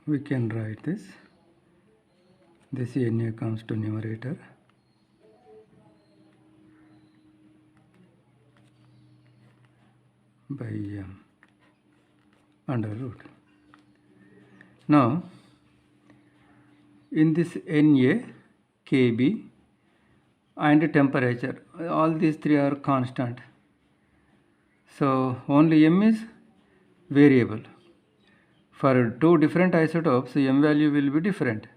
We can write this Na comes to numerator by m under root. Now in this Na, Kb and temperature, all these three are constant, so only m is variable. For two different isotopes, m value will be different.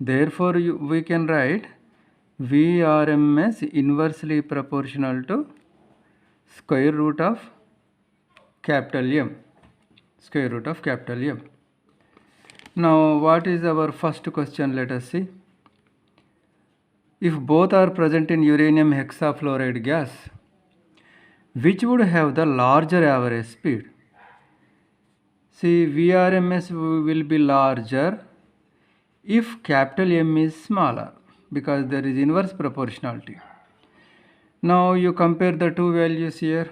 Therefore we can write Vrms inversely proportional to square root of capital M. Square root of capital M. Now what is our first question? Let us see. If both are present in uranium hexafluoride gas, which would have the larger average speed? See, Vrms will be larger if capital M is smaller, because there is inverse proportionality. Now you compare the two values here.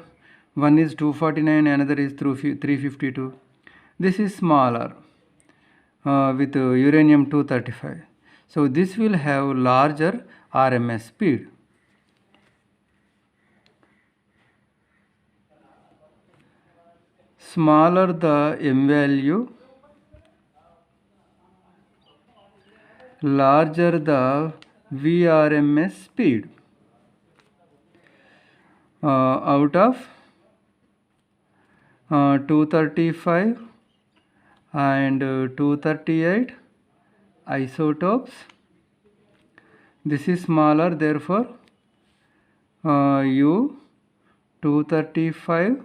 One is 249, another is 352. This is smaller with uranium 235. So this will have larger RMS speed. Smaller the M value, larger the Vrms speed. Out of 235 and 238 isotopes, this is smaller, therefore U 235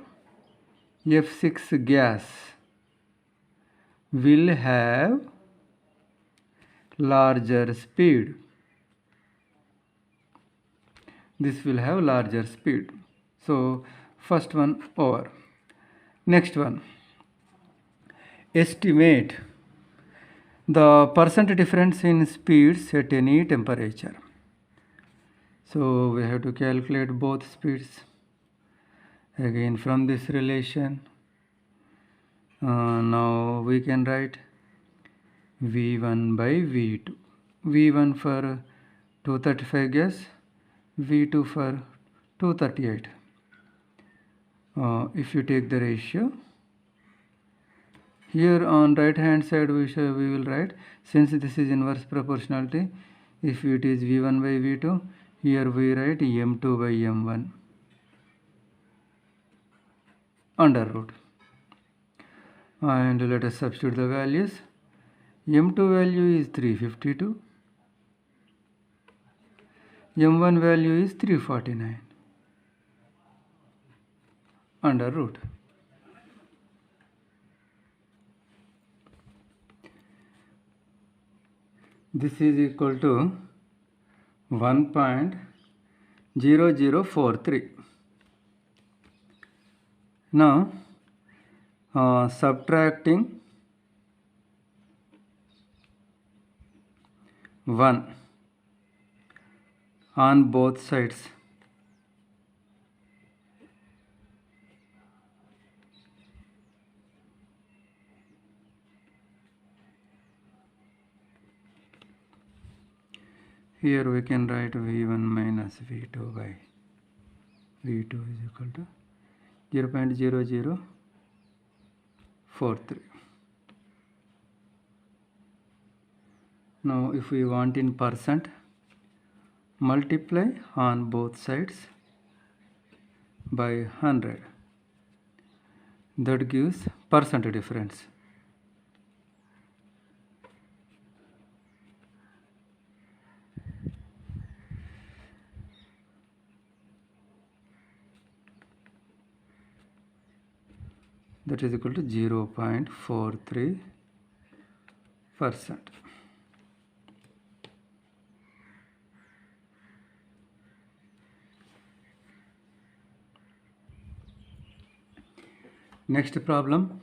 F6 gas will have larger speed. This will have larger speed. So first one over. Next one. Estimate the percent difference in speeds at any temperature. So we have to calculate both speeds. Again from this relation, now we can write V1 by V2. V1 for 235 gas, V2 for 238. If you take the ratio, here on right hand side we will write, since this is inverse proportionality, if it is V1 by V2, here we write M2 by M1 under root, and let us substitute the values. M2 value is 352, M1 value is 349 under root. This is equal to 1.0043. Now subtracting 1 on both sides, here we can write V1 minus V2 by V2 is equal to 0.0043. Now if we want in percent, multiply on both sides by 100. That gives percent difference. That is equal to 0.43%. Next problem.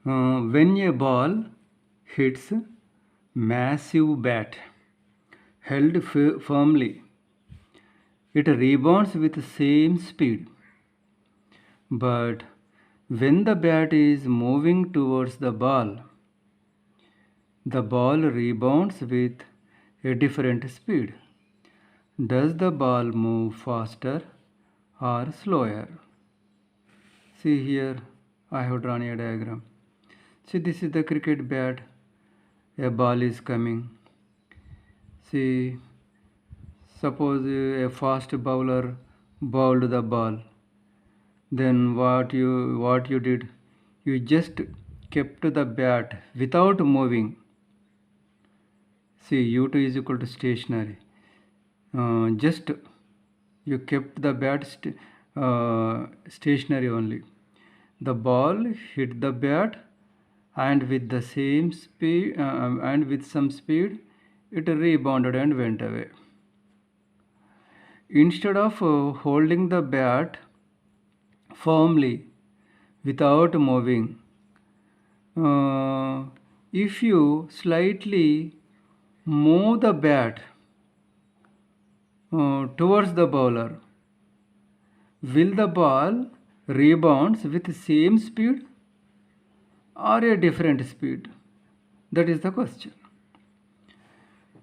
When a ball hits massive bat held firmly, it rebounds with the same speed. But when the bat is moving towards the ball, The ball rebounds with a different speed. Does the ball move faster or slower? See here, I have drawn a diagram. See, this is the cricket bat. A ball is coming. See, suppose a fast bowler bowled the ball. Then what you did? You just kept the bat without moving. See, u2 is equal to stationary. Just you kept the bat stationary only. The ball hit the bat, and with the same speed and with some speed, it rebounded and went away. Instead of holding the bat firmly without moving, if you slightly move the bat towards the bowler, will the ball rebounds with the same speed or a different speed? That is the question.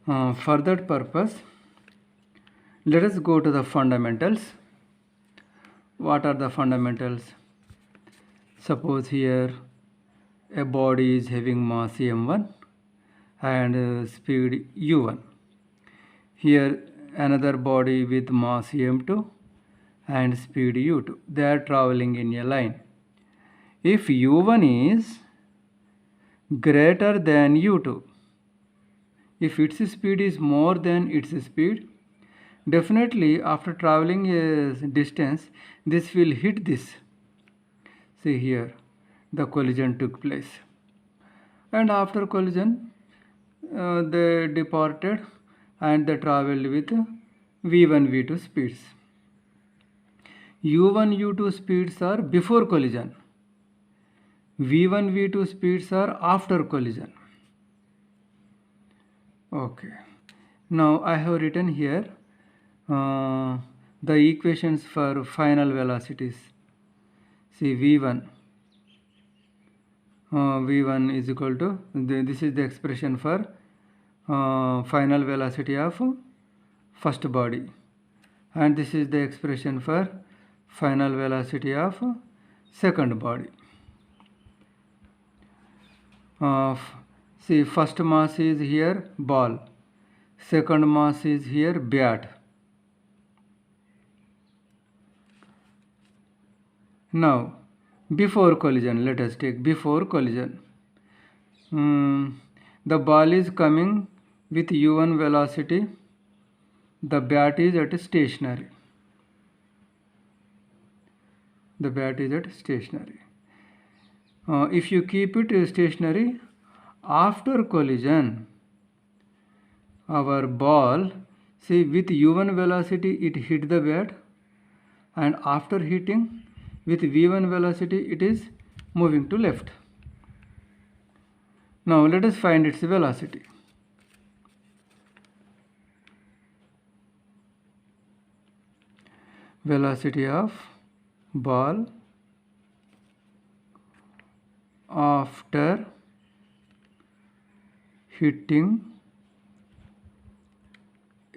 For that purpose, let us go to the fundamentals. What are the fundamentals? Suppose here a body is having mass m1 and speed u1. Here another body with mass m2 and speed u2. They are traveling in a line. If u1 is greater than u2, if its speed is more than its speed, definitely after traveling a distance, this will hit this. See here, the collision took place. And after collision, they departed and they traveled with v1, v2 speeds. u1, u2 speeds are before collision. v1, v2 speeds are after collision. Okay. Now I have written here the equations for final velocities. See, v1 is equal to, this is the expression for final velocity of first body, and this is the expression for final velocity of second body. See, first mass is here ball, second mass is here bat. Now before collision, let us take before collision. The ball is coming with u1 velocity, the bat is at stationary. The bat is at stationary. If you keep it stationary, after collision, our ball, see, with u1 velocity it hit the bat, and after hitting with v1 velocity it is moving to left. Now let us find its velocity. Velocity of ball after hitting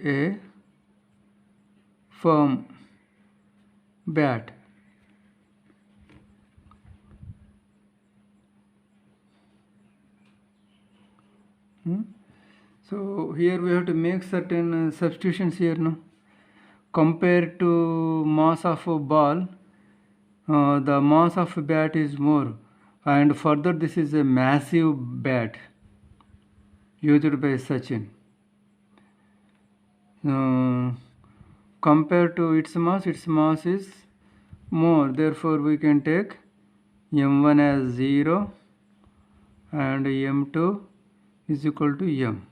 a firm bat. So here we have to make certain substitutions here now. Compared to mass of a ball, the mass of a bat is more, and further this is a massive bat used by Sachin. Compared to its mass is more, therefore we can take m1 as 0 and m2 is equal to m.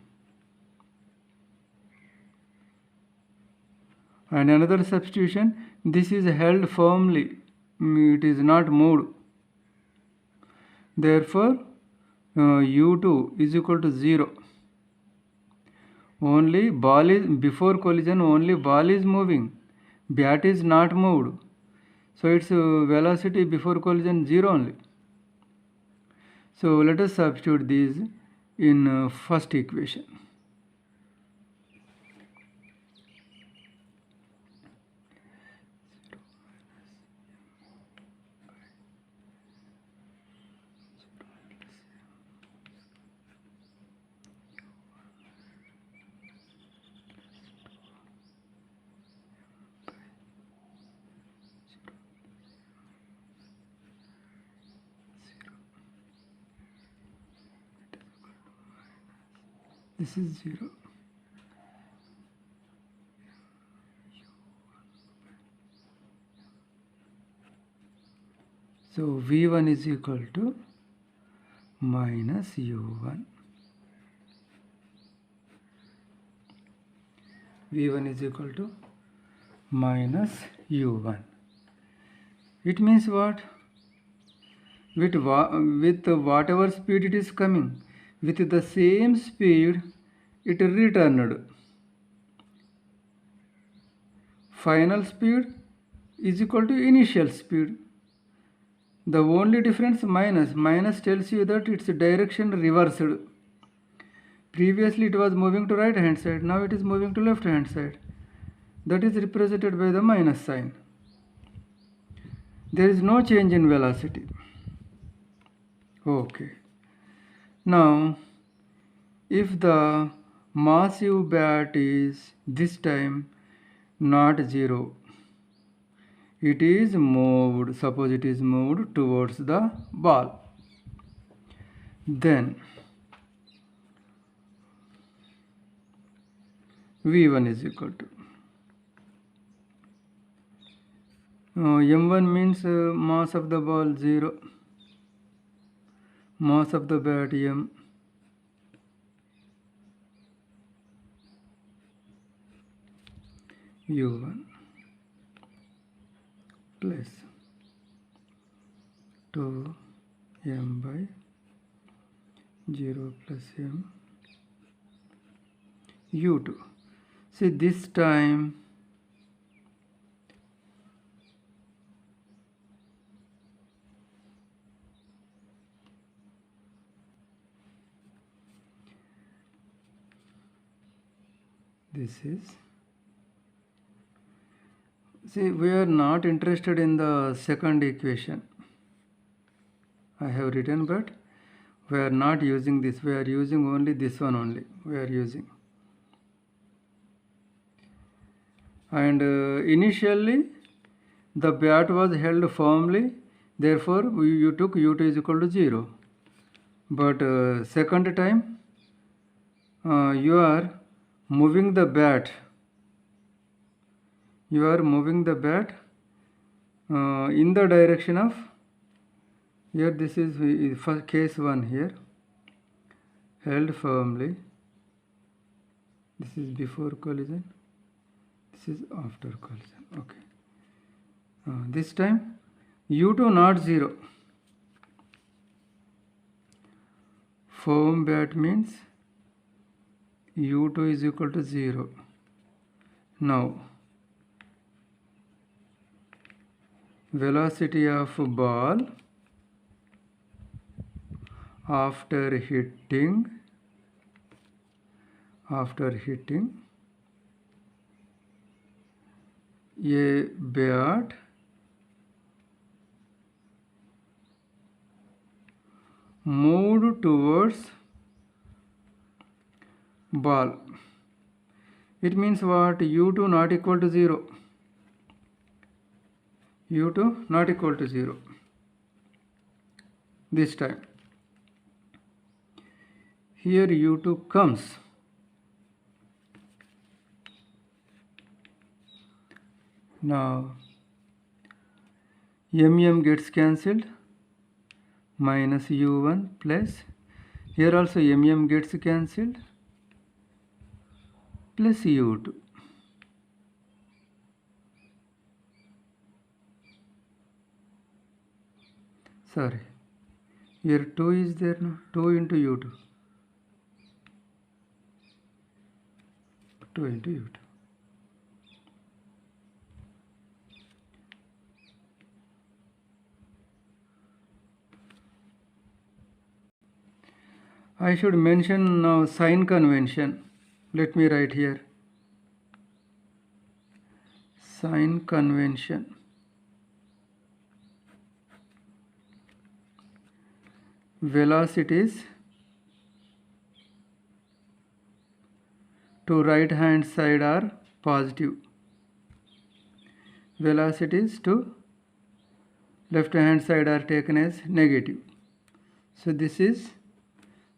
And another substitution, this is held firmly, it is not moved, therefore u2 is equal to 0. Only ball is, before collision only ball is moving, bat is not moved, so its velocity before collision 0 only. So let us substitute these in first equation. This is 0. So V1 is equal to minus U1. V1 is equal to minus U1. It means what? With whatever speed it is coming, with the same speed it returned. Final speed is equal to initial speed. The only difference minus tells you that its direction reversed. Previously it was moving to right hand side, now it is moving to left hand side. That is represented by the minus sign. There is no change in velocity. Okay. Now, if the massive bat is this time not 0, it is moved, suppose it is moved towards the ball, then V1 is equal to M1 means mass of the ball 0, mass of the bat M, U1 plus 2m by 0 plus m U2. See, this time this is, see, we are not interested in the second equation I have written, but we are not using this, we are using only this one only, we are using. And initially the bat was held firmly, therefore you took U2 is equal to 0. But second time you are moving the bat, in the direction of, here this is for case 1 here, held firmly, this is before collision, this is after collision. Okay. This time U2 not 0. Firm bat means U2 is equal to 0. Now velocity of ball after hitting a bat moved towards ball. It means what? U2 not equal to 0. U2 not equal to 0. This time here U2 comes. Now MM gets cancelled, minus U1 plus, here also MM gets cancelled, plus U2. Sorry, here 2 is there, no? 2 into U2. 2 into U2. I should mention now sign convention. Let me write here. Sign convention. Velocities to right hand side are positive. Velocities to left hand side are taken as negative. So this is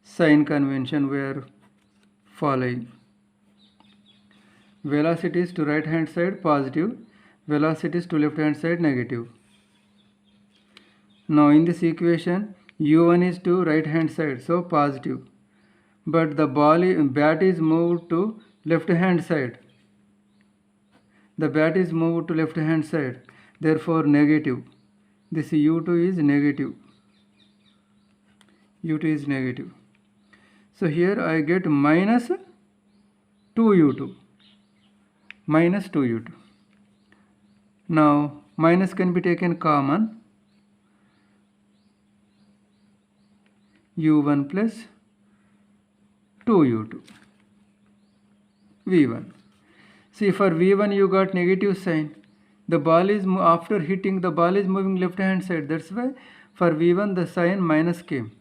sign convention we are following. Velocities to right hand side positive, velocities to left hand side negative. Now in this equation u1 is to right hand side, so positive, but the bat is moved to left hand side. The bat is moved to left hand side, therefore negative. This u2 is negative. u2 is negative. So here I get minus 2u2. Minus 2u2. Now minus can be taken common. u1 plus 2u2. v1. See, for v1 you got negative sign. The ball is, after hitting, the ball is moving left hand side. That's why for v1 the sign minus came.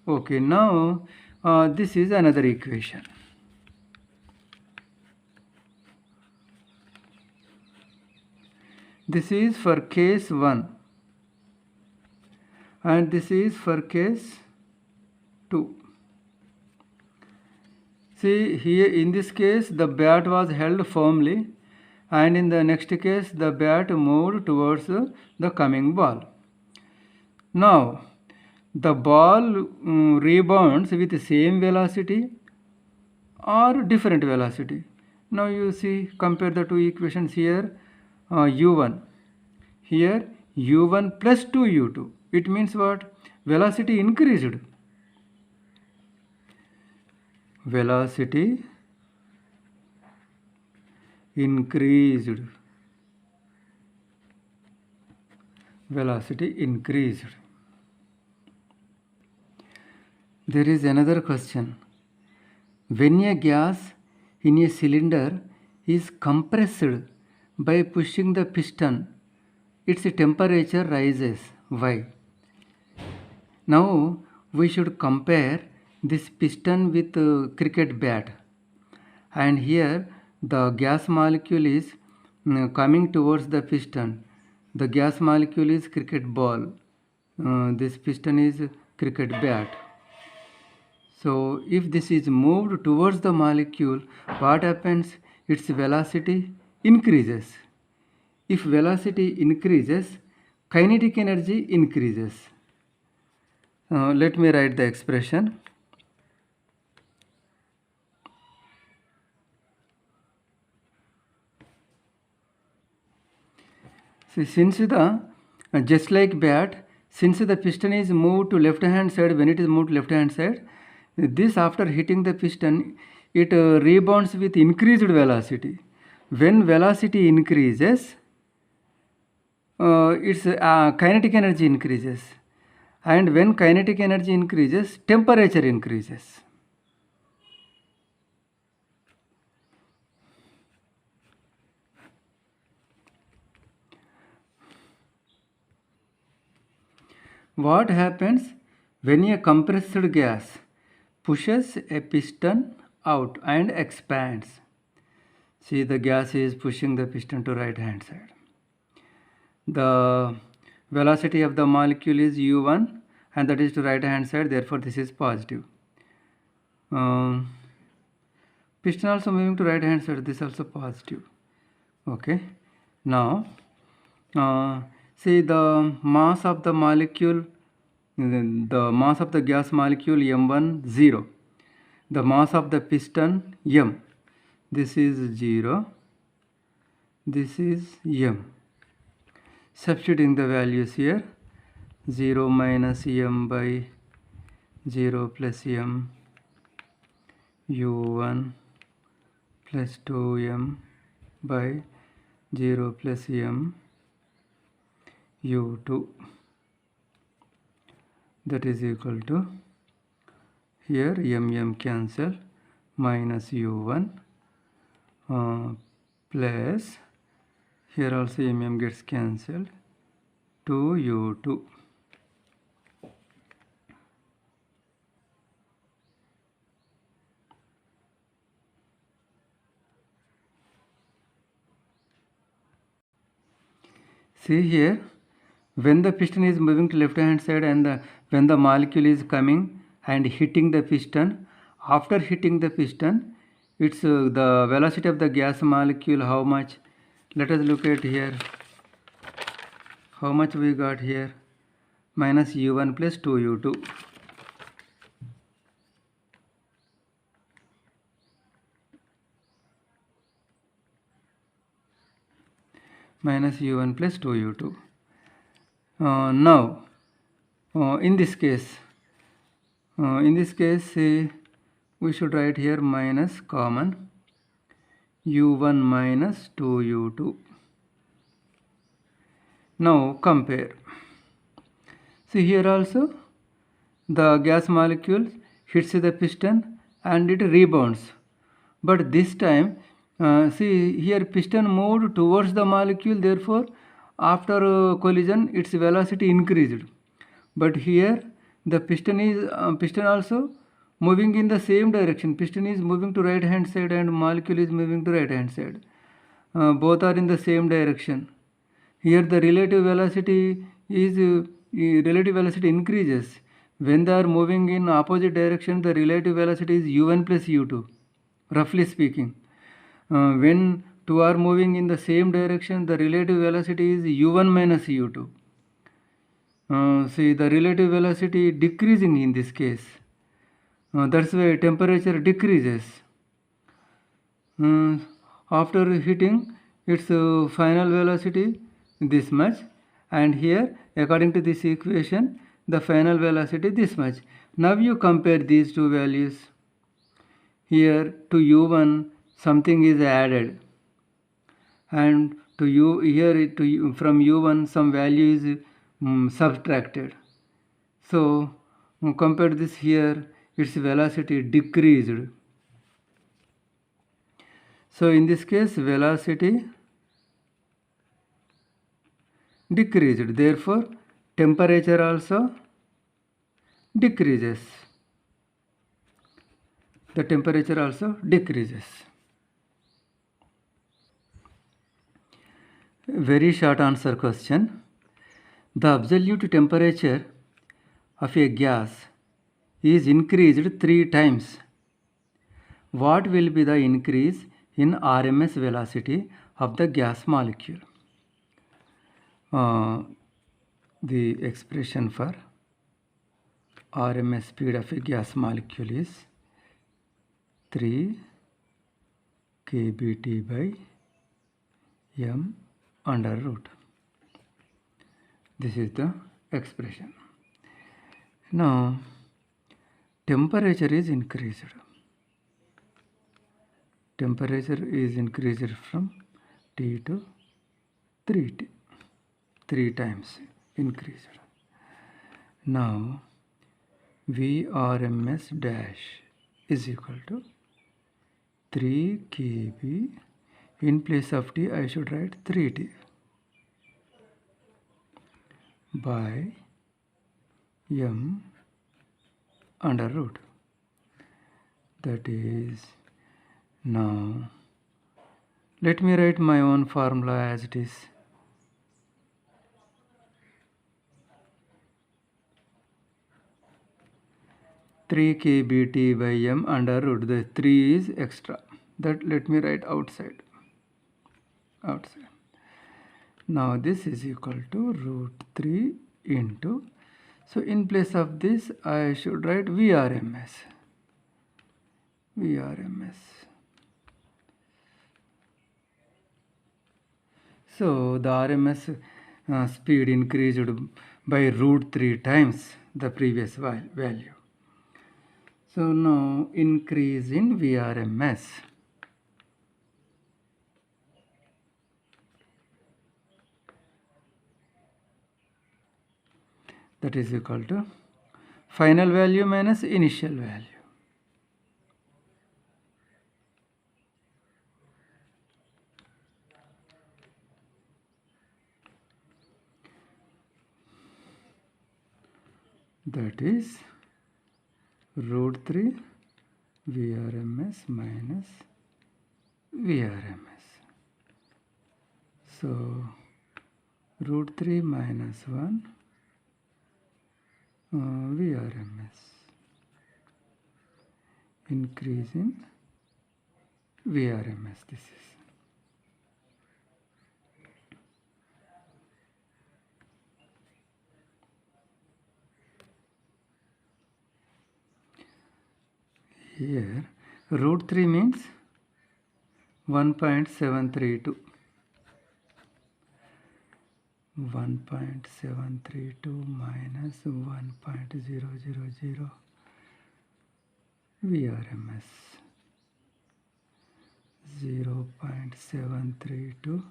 Okay, now this is another equation. This is for case 1 and this is for case 2. See, here in this case the bat was held firmly, and in the next case the bat moved towards the coming ball. Now the ball rebounds with the same velocity or different velocity. Now you see, compare the two equations here. u1, here u1 plus 2u2. It means what? Velocity increased. Velocity increased. Velocity increased. There is another question. When a gas in a cylinder is compressed by pushing the piston, its temperature rises. Why? Now we should compare this piston with a cricket bat, and here the gas molecule is coming towards the piston. The gas molecule is cricket ball. This piston is cricket bat. So if this is moved towards the molecule, what happens? Its velocity increases. If velocity increases, kinetic energy increases. Let me write the expression. See, since the just like bat, since the piston is moved to left hand side, when it is moved to left hand side, this after hitting the piston, it rebounds with increased velocity. When velocity increases, its kinetic energy increases, and when kinetic energy increases, temperature increases. What happens when a compressed gas pushes a piston out and expands? See, the gas is pushing the piston to right hand side. The velocity of the molecule is u1 and that is to right hand side, therefore this is positive. Piston also moving to right hand side, this also positive. Okay, now see the mass of the molecule, the mass of the gas molecule m1 0, the mass of the piston m, this is 0, this is m. Substituting the values here, 0 minus m by 0 plus m, u1 plus 2m by 0 plus m, u2, that is equal to here mm cancel minus u1 plus here also mm gets cancelled 2u2. See here, when the piston is moving to left hand side and when the molecule is coming and hitting the piston, after hitting the piston, it's the velocity of the gas molecule, how much? Let us look at here. How much we got here? Minus u1 plus 2u2. Minus u1 plus 2u2. Now, in this case, we should write here minus common u1 minus 2u2. Now compare. See here also the gas molecule hits the piston and it rebounds. But this time, see here piston moved towards the molecule, therefore after collision its velocity increased. But here the piston also moving in the same direction. Piston is moving to right hand side and molecule is moving to right hand side. Both are in the same direction. Here the relative velocity increases. When they are moving in opposite direction, the relative velocity is u1 plus u2, roughly speaking. When two are moving in the same direction, the relative velocity is u1 minus u2. See, the relative velocity decreasing in this case. That's why temperature decreases. After hitting, its final velocity this much, and here according to this equation the final velocity this much. Now you compare these two values. Here to u1 something is added, and to from u1 some value is subtracted. So compare this here, its velocity decreased. So in this case velocity decreased, therefore temperature also decreases. The temperature also decreases. Very short answer question. The absolute temperature of a gas is increased 3 times. What will be the increase in RMS velocity of the gas molecule? The expression for RMS speed of a gas molecule is 3 kBT by m under root. This is the expression. Now temperature is increased. Temperature is increased from T to 3T. 3 times increased. Now Vrms dash is equal to 3 kb. In place of T I should write 3T by m under root. That is, now let me write my own formula as it is. Three kBT by m under root. The 3 is extra. That let me write outside. Now this is equal to root 3 into, so in place of this I should write Vrms. So the RMS speed increased by root 3 times the previous value. So now increase in Vrms. That is equal to final value minus initial value. that is root 3 Vrms minus Vrms. So root 3 minus 1 Vrms, increase in Vrms. This is here. Root 3 means 1.732. 1.732 minus 1.000 Vrms. 0.732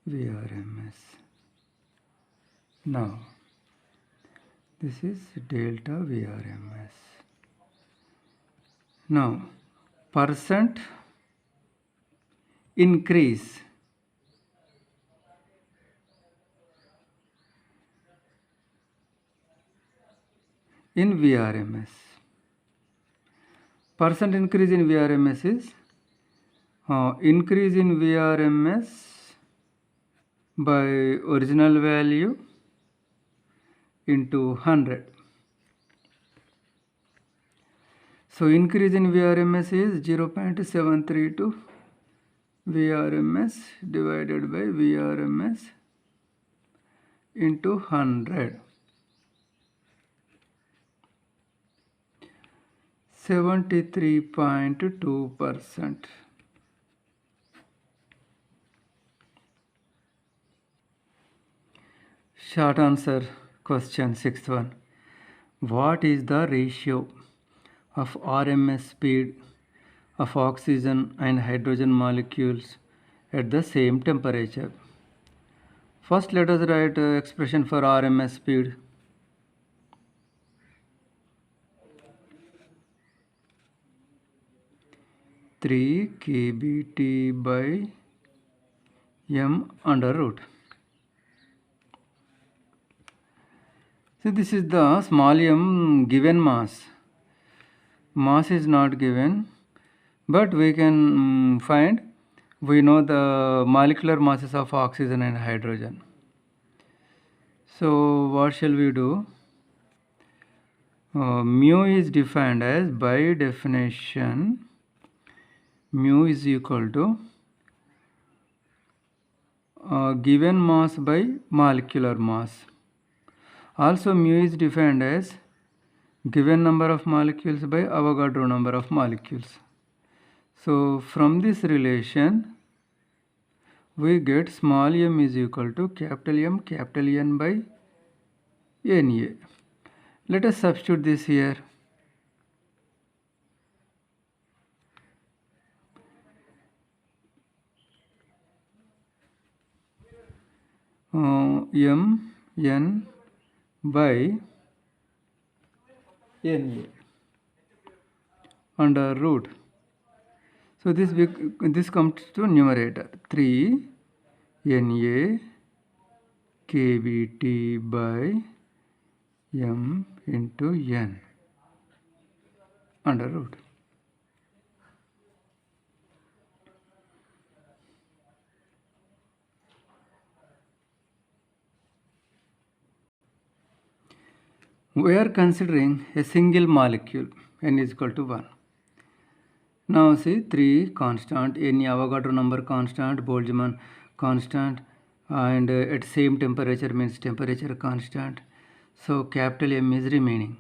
Vrms. Now this is delta Vrms. Now percent increase in Vrms. Percent increase in Vrms is increase in Vrms by original value into 100. So increase in Vrms is 0.732 Vrms divided by Vrms into 100. 73.2%. Short answer question 6th one. What is the ratio of RMS speed of oxygen and hydrogen molecules at the same temperature? First, let us write expression for RMS speed. Three kBT by m under root. So this is the small m given mass. Mass is not given, but we can find, we know the molecular masses of oxygen and hydrogen. So what shall we do? Mu is defined as, by definition, mu is equal to given mass by molecular mass. Also mu is defined as given number of molecules by Avogadro number of molecules. So from this relation we get small m is equal to capital M capital N by Na. Let us substitute this here. M N by Na under root. So this comes to numerator 3 Na kBT by m into n under root. We are considering a single molecule, n is equal to 1. Now see 3 constant, any Avogadro number constant, Boltzmann constant, and at same temperature means temperature constant. So capital M is remaining.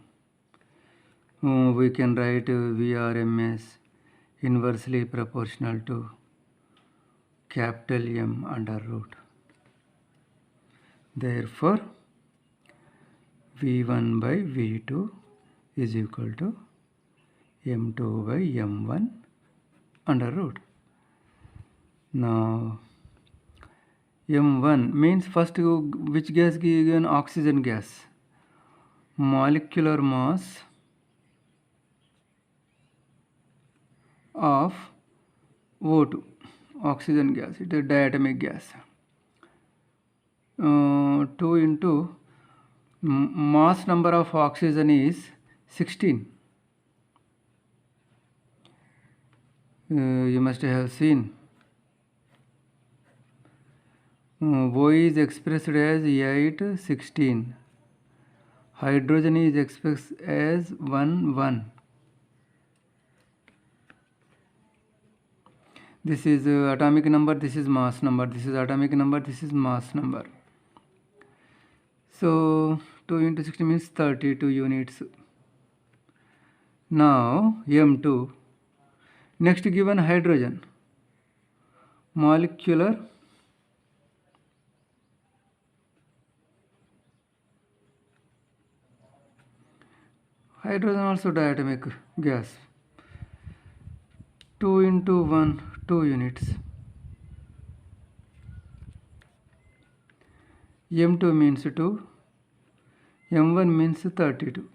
We can write Vrms inversely proportional to capital M under root. Therefore V1 by V2 is equal to M2 by M1 under root. Now M1 means first which gas given? Oxygen gas. Molecular mass of O2, oxygen gas, it is diatomic gas. 2 into Mass number of oxygen is 16. You must have seen. O is expressed as 8, 16. Hydrogen is expressed as 1, 1. This is atomic number, this is mass number, this is atomic number, this is mass number. So 2 into 60 means 32 units. Now M2. Next given hydrogen. Molecular hydrogen also diatomic gas. 2 into 1, 2 units. M2 means 2. M1 means 32.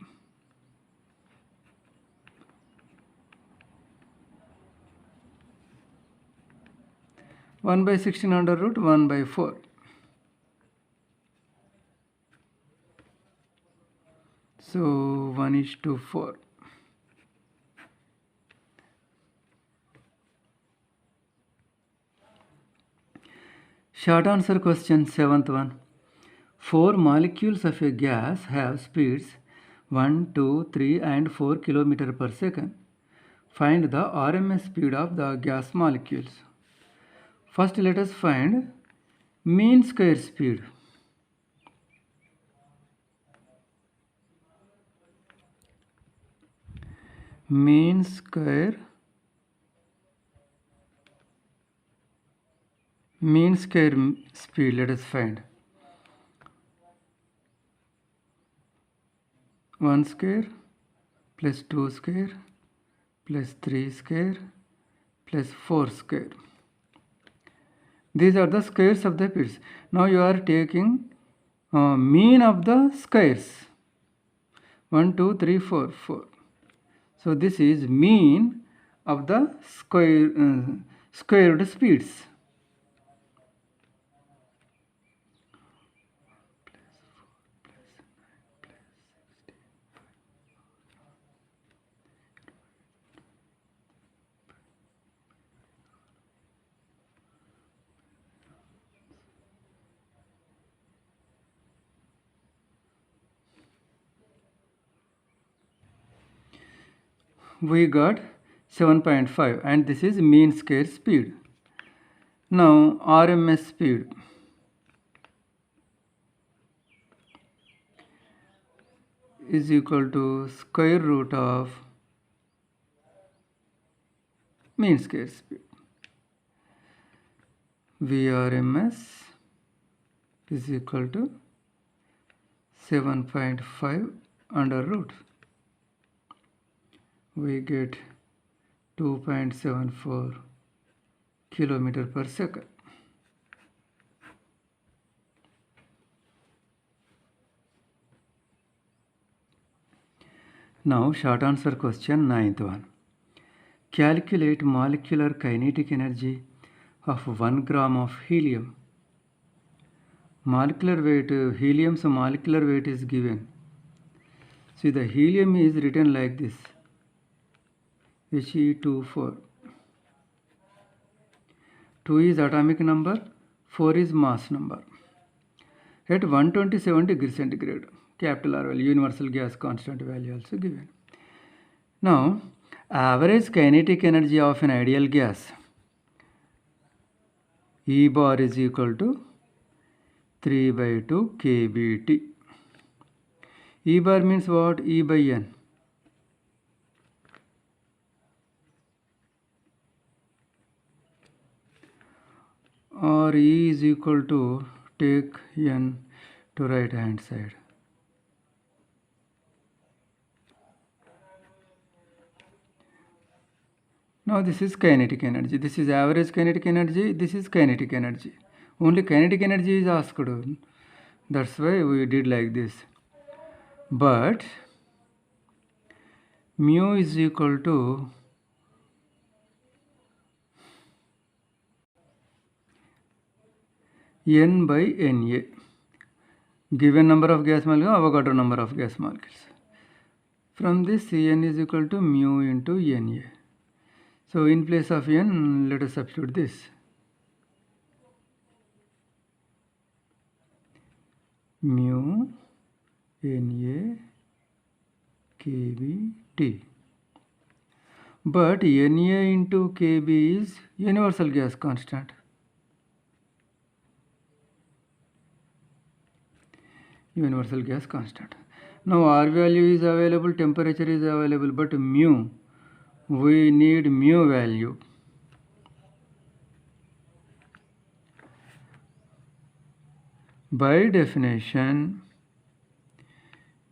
One by 16 under root 1 by 4. So 1:4. Short answer question 7th one. 4 molecules of a gas have speeds 1, 2, 3 and 4 km per second. Find the RMS speed of the gas molecules. First let us find mean square speed. Mean square speed, let us find. 1 square plus 2 square plus 3 square plus 4 square. These are the squares of the speeds. Now you are taking mean of the squares. 1, 2, 3, 4, 4. So this is mean of the squared speeds. We got 7.5 and this is mean square speed. Now RMS speed. Is equal to square root of mean square speed. VRMS is equal to 7.5 under root. We get 2.74 kilometer per second. Now short answer question 9th one. Calculate molecular kinetic energy of 1 gram of helium. Molecular weight, helium's molecular weight is given. See, the helium is written like this, He24. 2 is atomic number, 4 is mass number. At 127 degrees centigrade, capital R value, universal gas constant value also given. Now, average kinetic energy of an ideal gas, E bar is equal to 3 by 2 kBT. E bar means what? E by N. Or E is equal to, take N to right hand side. Now this is kinetic energy. This is average kinetic energy. This is kinetic energy. Only kinetic energy is asked. That's why we did like this. But mu is equal to N by Na. given number of gas molecules, Avogadro number of gas molecules. From this, N is equal to mu into Na. So in place of N, let us substitute this. Mu Na Kb T. But Na into Kb is universal gas constant. Universal gas constant. Now R value is available, temperature is available, but mu, we need mu value. By definition,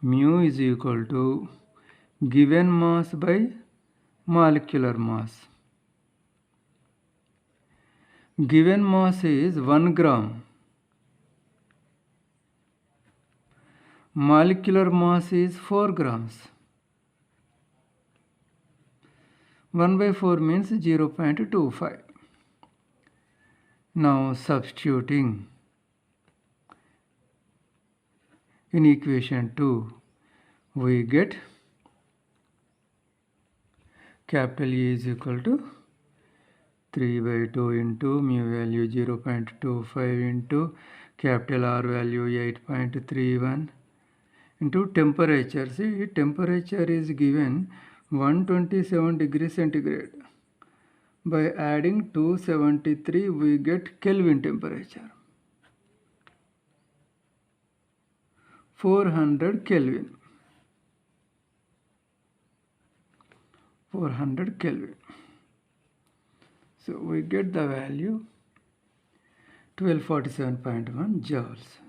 mu is equal to given mass by molecular mass. Given mass is 1 gram. Molecular mass is 4 grams. 1 by 4 means 0.25. Now substituting in equation 2, we get capital E is equal to 3 by 2 into mu value 0.25 into capital R value 8.31 into temperature. See, temperature is given 127 degrees centigrade. By adding 273, we get Kelvin temperature. 400 Kelvin. 400 Kelvin. So we get the value 1247.1 joules.